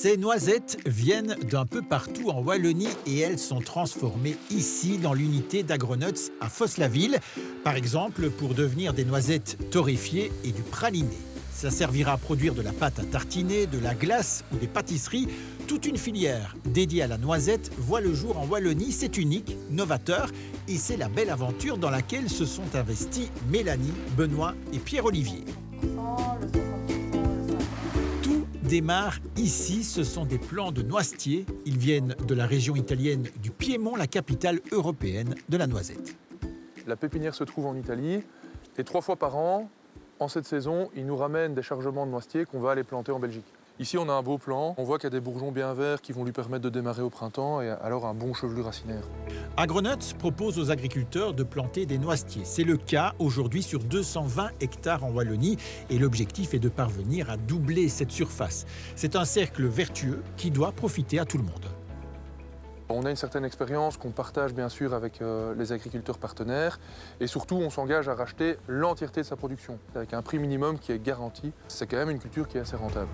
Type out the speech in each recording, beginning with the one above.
Ces noisettes viennent d'un peu partout en Wallonie et elles sont transformées ici dans l'unité d'Agronuts à Fosse-la-Ville, par exemple pour devenir des noisettes torréfiées et du praliné. Ça servira à produire de la pâte à tartiner, de la glace ou des pâtisseries. Toute une filière dédiée à la noisette voit le jour en Wallonie. C'est unique, novateur et c'est la belle aventure dans laquelle se sont investis Mélanie, Benoît et Pierre-Olivier. Tout démarre ici, ce sont des plants de noisetiers. Ils viennent de la région italienne du Piémont, la capitale européenne de la noisette. La pépinière se trouve en Italie et 3 fois par an, en cette saison, ils nous ramènent des chargements de noisetiers qu'on va aller planter en Belgique. Ici, on a un beau plant. On voit qu'il y a des bourgeons bien verts qui vont lui permettre de démarrer au printemps et alors un bon chevelu racinaire. Agronuts propose aux agriculteurs de planter des noisetiers. C'est le cas aujourd'hui sur 220 hectares en Wallonie et l'objectif est de parvenir à doubler cette surface. C'est un cercle vertueux qui doit profiter à tout le monde. On a une certaine expérience qu'on partage bien sûr avec les agriculteurs partenaires et surtout on s'engage à racheter l'entièreté de sa production avec un prix minimum qui est garanti. C'est quand même une culture qui est assez rentable.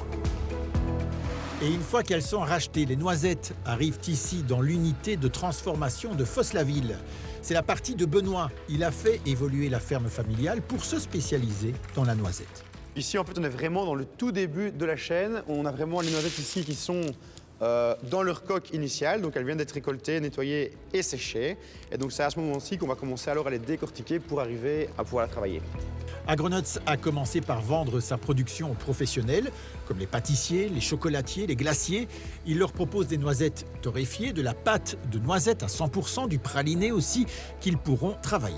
Et une fois qu'elles sont rachetées, les noisettes arrivent ici dans l'unité de transformation de Fosse-la-Ville. C'est la partie de Benoît. Il a fait évoluer la ferme familiale pour se spécialiser dans la noisette. Ici, en fait, on est vraiment dans le tout début de la chaîne. On a vraiment les noisettes ici qui sont dans leur coque initiale, donc elles viennent d'être récoltées, nettoyées et séchées. Et donc c'est à ce moment-ci qu'on va commencer alors à les décortiquer pour arriver à pouvoir la travailler. Agronuts a commencé par vendre sa production aux professionnels, comme les pâtissiers, les chocolatiers, les glaciers. Il leur propose des noisettes torréfiées, de la pâte de noisettes à 100%, du praliné aussi, qu'ils pourront travailler.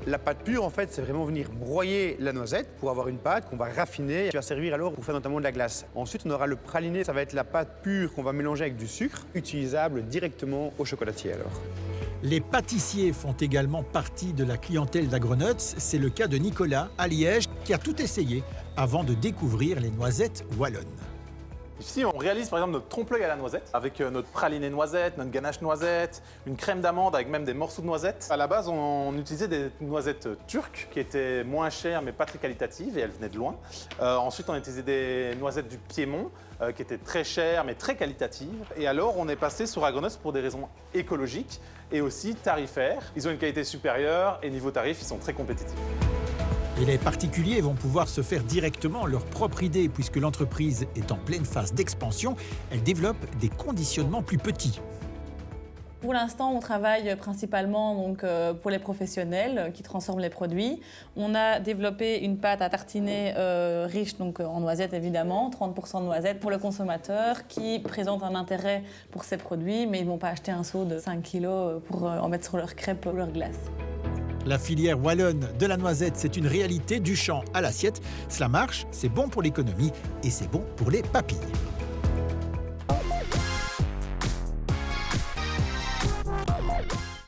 La pâte pure, en fait, c'est vraiment venir broyer la noisette pour avoir une pâte qu'on va raffiner, qui va servir alors pour faire notamment de la glace. Ensuite, on aura le praliné, ça va être la pâte pure qu'on va mélanger avec du sucre, utilisable directement au chocolatier alors. Les pâtissiers font également partie de la clientèle d'Agronuts. C'est le cas de Nicolas à Liège qui a tout essayé avant de découvrir les noisettes wallonnes. Ici, on réalise par exemple notre trompe-l'œil à la noisette avec notre praliné noisette, notre ganache noisette, une crème d'amande avec même des morceaux de noisettes. À la base, on utilisait des noisettes turques qui étaient moins chères mais pas très qualitatives et elles venaient de loin. Ensuite, on utilisait des noisettes du Piémont qui étaient très chères mais très qualitatives. Et alors, on est passé sur Agronuts pour des raisons écologiques et aussi tarifaires. Ils ont une qualité supérieure et niveau tarif, ils sont très compétitifs. Et les particuliers vont pouvoir se faire directement leur propre idée puisque l'entreprise est en pleine phase d'expansion. Elle développe des conditionnements plus petits. Pour l'instant, on travaille principalement pour les professionnels qui transforment les produits. On a développé une pâte à tartiner riche en noisettes évidemment, 30% de noisettes pour le consommateur qui présente un intérêt pour ces produits, mais ils ne vont pas acheter un seau de 5 kg pour en mettre sur leur crêpe ou leur glace. La filière wallonne de la noisette, c'est une réalité du champ à l'assiette. Cela marche, c'est bon pour l'économie et c'est bon pour les papilles.